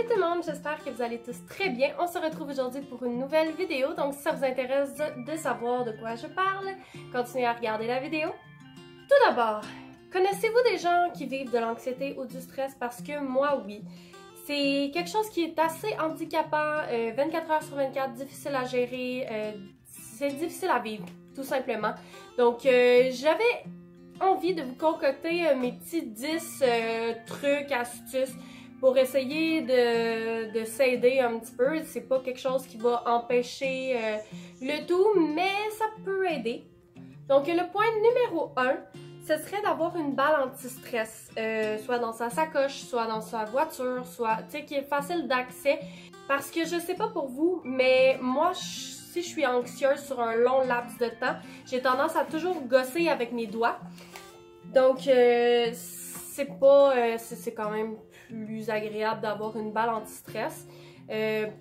tout le monde, j'espère que vous allez tous très bien. On se retrouve aujourd'hui pour une nouvelle vidéo, donc si ça vous intéresse de savoir de quoi je parle, continuez à regarder la vidéo. Tout d'abord, connaissez-vous des gens qui vivent de l'anxiété ou du stress? Parce que moi, oui. C'est quelque chose qui est assez handicapant, 24 heures sur 24, difficile à gérer, c'est difficile à vivre, tout simplement. Donc, j'avais envie de vous concocter mes petits 10 trucs, astuces pour essayer de s'aider un petit peu. C'est pas quelque chose qui va empêcher le tout, mais ça peut aider. Donc, le point numéro 1, ce serait d'avoir une balle anti-stress, soit dans sa sacoche, soit dans sa voiture, soit, tu sais, qui est facile d'accès. Parce que je sais pas pour vous, mais moi, si je suis anxieuse sur un long laps de temps, j'ai tendance à toujours gosser avec mes doigts. Donc, c'est quand même plus agréable d'avoir une balle anti-stress.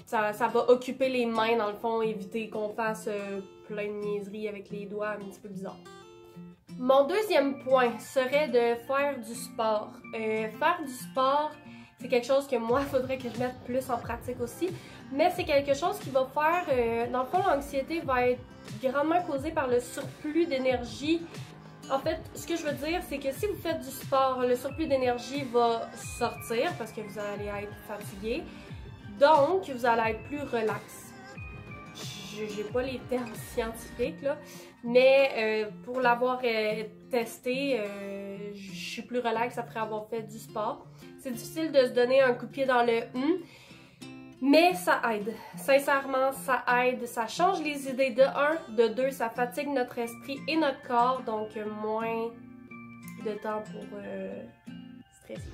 Ça va occuper les mains, dans le fond, éviter qu'on fasse plein de niaiseries avec les doigts un petit peu bizarres. Mon deuxième point serait de faire du sport. Faire du sport, c'est quelque chose que moi, il faudrait que je mette plus en pratique aussi. Mais c'est quelque chose qui va faire... dans le fond, l'anxiété va être grandement causée par le surplus d'énergie. En fait, ce que je veux dire, c'est que si vous faites du sport, le surplus d'énergie va sortir parce que vous allez être fatigué. Donc, vous allez être plus relax. J'ai pas les termes scientifiques, là, mais pour l'avoir testé, je suis plus relax après avoir fait du sport. C'est difficile de se donner un coup de pied dans le « mais ça aide. Sincèrement, ça aide. Ça change les idées de 1, de 2, ça fatigue notre esprit et notre corps, donc moins de temps pour stresser.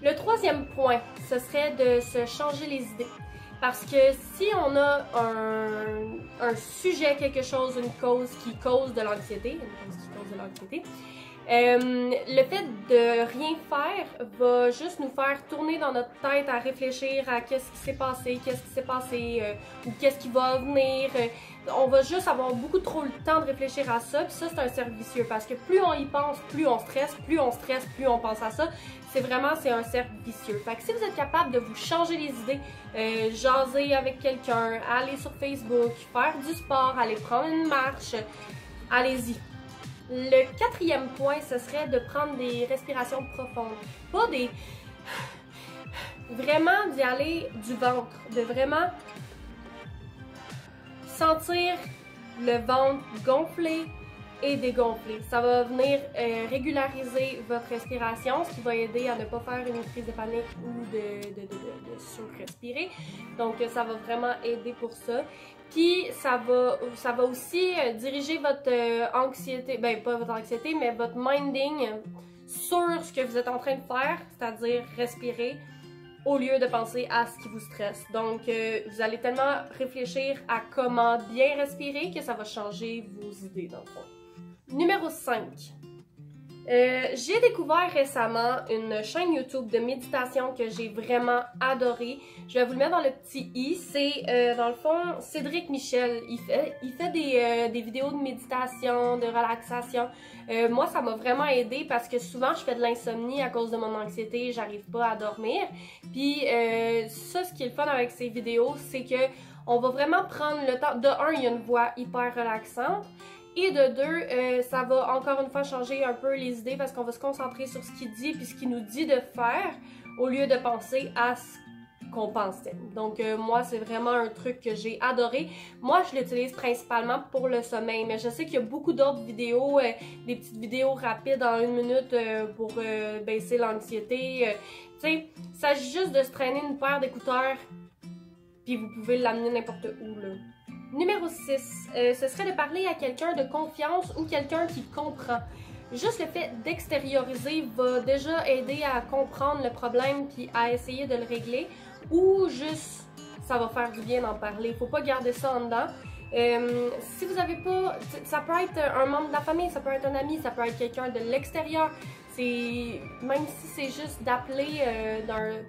Le troisième point, ce serait de se changer les idées. Parce que si on a un sujet, quelque chose, une cause qui cause de l'anxiété, le fait de rien faire va juste nous faire tourner dans notre tête à réfléchir à qu'est-ce qui s'est passé, ou qu'est-ce qui va venir. On va juste avoir beaucoup trop le temps de réfléchir à ça, puis ça c'est un cercle vicieux parce que plus on y pense, plus on stresse, plus on pense à ça. C'est un cercle vicieux. Fait que si vous êtes capable de vous changer les idées, jaser avec quelqu'un, aller sur Facebook, faire du sport, aller prendre une marche, allez-y. Le quatrième point, ce serait de prendre des respirations profondes. Pas des... Vraiment d'y aller du ventre. De vraiment sentir le ventre gonfler et dégonfler. Ça va venir régulariser votre respiration, ce qui va aider à ne pas faire une crise de panique ou de surrespirer. Donc, ça va vraiment aider pour ça. Puis, ça va aussi diriger votre anxiété, ben pas votre anxiété, mais votre minding sur ce que vous êtes en train de faire, c'est-à-dire respirer, au lieu de penser à ce qui vous stresse. Donc, vous allez tellement réfléchir à comment bien respirer que ça va changer vos idées dans le fond. Numéro 5. J'ai découvert récemment une chaîne YouTube de méditation que j'ai vraiment adorée. Je vais vous le mettre dans le petit i. C'est dans le fond Cédric Michel. Il fait des vidéos de méditation, de relaxation. Moi, ça m'a vraiment aidé parce que souvent je fais de l'insomnie à cause de mon anxiété. J'arrive pas à dormir. Puis ça, ce qui est le fun avec ces vidéos, c'est que on va vraiment prendre le temps. De 1, il y a une voix hyper relaxante. Et de 2, ça va encore une fois changer un peu les idées parce qu'on va se concentrer sur ce qu'il dit puis ce qu'il nous dit de faire au lieu de penser à ce qu'on pensait. Donc moi, c'est vraiment un truc que j'ai adoré. Moi, je l'utilise principalement pour le sommeil, mais je sais qu'il y a beaucoup d'autres vidéos, des petites vidéos rapides en 1 minute pour baisser l'anxiété. Tu sais, il s'agit juste de se traîner une paire d'écouteurs puis vous pouvez l'amener n'importe où, là. Numéro 6, ce serait de parler à quelqu'un de confiance ou quelqu'un qui comprend. Juste le fait d'extérioriser va déjà aider à comprendre le problème puis à essayer de le régler, ou juste ça va faire du bien d'en parler. Faut pas garder ça en dedans. Si vous avez pas... Ça peut être un membre de la famille, ça peut être un ami, ça peut être quelqu'un de l'extérieur. Même si c'est juste d'appeler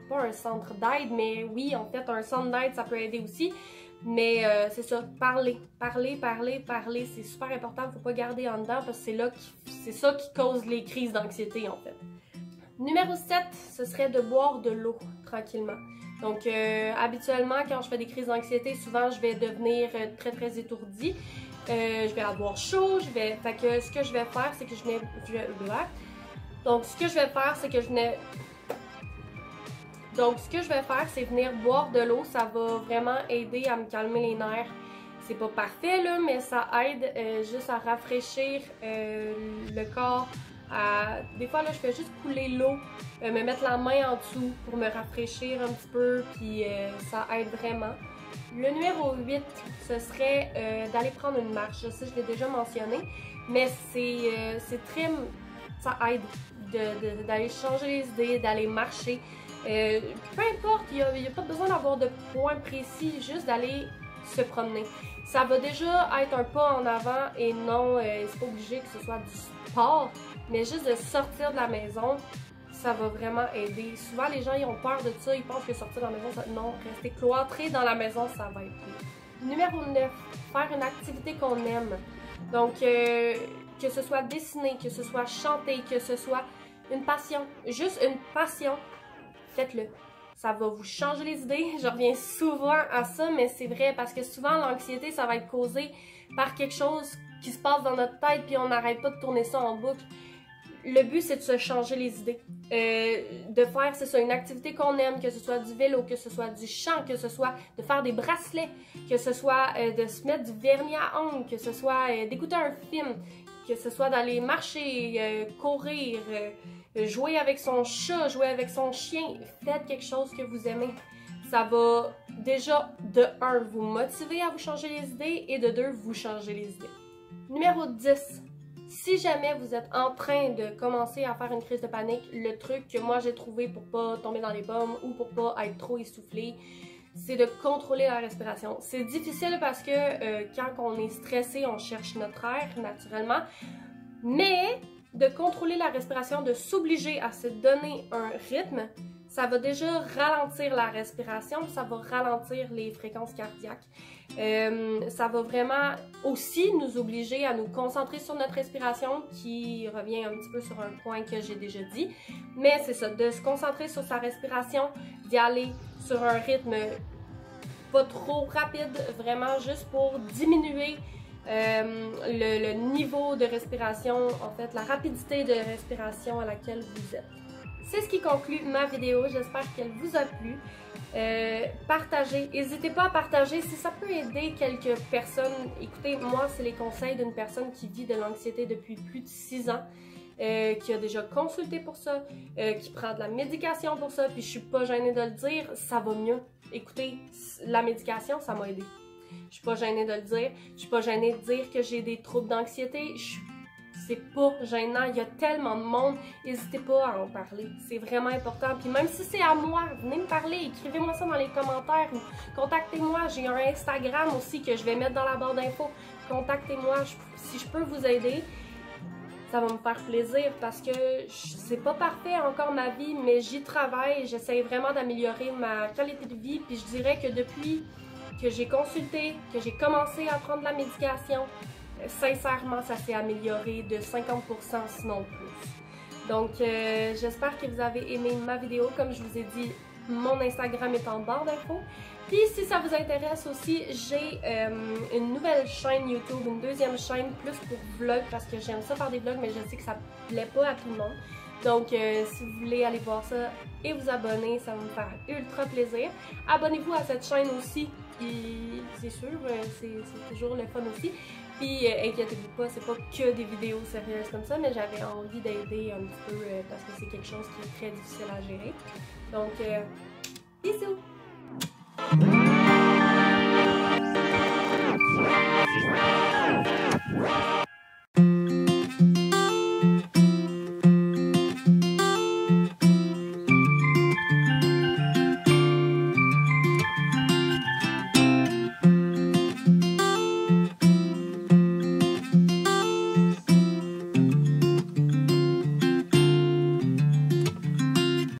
pas un centre d'aide, mais oui, en fait, un centre d'aide, ça peut aider aussi. Mais c'est ça, parler, c'est super important, faut pas garder en dedans parce que c'est ça qui cause les crises d'anxiété en fait. Numéro 7, ce serait de boire de l'eau tranquillement. Donc, habituellement, quand je fais des crises d'anxiété, souvent, je vais devenir très, très étourdie. Je vais avoir chaud, Fait que ce que je vais faire, c'est que je venais... Donc, ce que je vais faire, c'est que je venais... Donc, ce que je vais faire, c'est venir boire de l'eau. Ça va vraiment aider à me calmer les nerfs. C'est pas parfait, là, mais ça aide juste à rafraîchir le corps. Des fois, là, je fais juste couler l'eau, me mettre la main en dessous pour me rafraîchir un petit peu, puis ça aide vraiment. Le numéro 8, ce serait d'aller prendre une marche. Je sais, je l'ai déjà mentionné, mais c'est très... Ça aide d'aller changer les idées, d'aller marcher. Peu importe, il n'y a pas besoin d'avoir de points précis, juste d'aller se promener. Ça va déjà être un pas en avant et non, c'est pas obligé que ce soit du sport, mais juste de sortir de la maison, ça va vraiment aider. Souvent, les gens ils ont peur de ça, ils pensent que sortir de la maison, non, rester cloîtré dans la maison, ça va être pire. Numéro 9, faire une activité qu'on aime. Donc, que ce soit dessiner, que ce soit chanter, que ce soit une passion, juste une passion, faites-le. Ça va vous changer les idées. Je reviens souvent à ça, mais c'est vrai parce que souvent l'anxiété, ça va être causé par quelque chose qui se passe dans notre tête puis on n'arrête pas de tourner ça en boucle. Le but, c'est de se changer les idées. De faire, c'est ça, une activité qu'on aime, que ce soit du vélo, que ce soit du chant, que ce soit de faire des bracelets, que ce soit de se mettre du vernis à ongles, que ce soit d'écouter un film, que ce soit d'aller marcher, courir, jouer avec son chat, jouer avec son chien. Faites quelque chose que vous aimez. Ça va déjà, de 1, vous motiver à vous changer les idées et de 2, vous changer les idées. Numéro 10. Si jamais vous êtes en train de commencer à faire une crise de panique, le truc que moi j'ai trouvé pour pas tomber dans les pommes ou pour pas être trop essoufflé, c'est de contrôler la respiration. C'est difficile parce que quand on est stressé, on cherche notre air naturellement, mais de contrôler la respiration, de s'obliger à se donner un rythme, ça va déjà ralentir la respiration, ça va ralentir les fréquences cardiaques. Ça va vraiment aussi nous obliger à nous concentrer sur notre respiration, qui revient un petit peu sur un point que j'ai déjà dit. Mais c'est ça, de se concentrer sur sa respiration, d'y aller sur un rythme pas trop rapide, vraiment juste pour diminuer le niveau de respiration, en fait, la rapidité de respiration à laquelle vous êtes. C'est ce qui conclut ma vidéo, j'espère qu'elle vous a plu. Partagez, n'hésitez pas à partager si ça peut aider quelques personnes. Écoutez, moi c'est les conseils d'une personne qui vit de l'anxiété depuis plus de 6 ans, qui a déjà consulté pour ça, qui prend de la médication pour ça, puis je suis pas gênée de le dire, ça va mieux. Écoutez, la médication, ça m'a aidé. Je suis pas gênée de le dire, je suis pas gênée de dire que j'ai des troubles d'anxiété, c'est pas gênant, il y a tellement de monde, n'hésitez pas à en parler, c'est vraiment important. Puis même si c'est à moi, venez me parler, écrivez-moi ça dans les commentaires ou contactez-moi, j'ai un Instagram aussi que je vais mettre dans la barre d'infos. Contactez-moi, si je peux vous aider, ça va me faire plaisir parce que c'est pas parfait encore ma vie, mais j'y travaille, j'essaie vraiment d'améliorer ma qualité de vie. Puis je dirais que depuis que j'ai consulté, que j'ai commencé à prendre la médication, sincèrement, ça s'est amélioré de 50%, sinon plus. Donc, j'espère que vous avez aimé ma vidéo. Comme je vous ai dit, mon Instagram est en barre d'infos. Puis, si ça vous intéresse aussi, j'ai une nouvelle chaîne YouTube, une deuxième chaîne plus pour vlog, parce que j'aime ça faire des vlogs, mais je sais que ça plaît pas à tout le monde. Donc, si vous voulez aller voir ça et vous abonner, ça va me faire ultra plaisir. Abonnez-vous à cette chaîne aussi, puis c'est sûr, c'est toujours le fun aussi. Puis, inquiétez-vous pas, c'est pas que des vidéos sérieuses comme ça, mais j'avais envie d'aider un petit peu parce que c'est quelque chose qui est très difficile à gérer. Donc, bisous!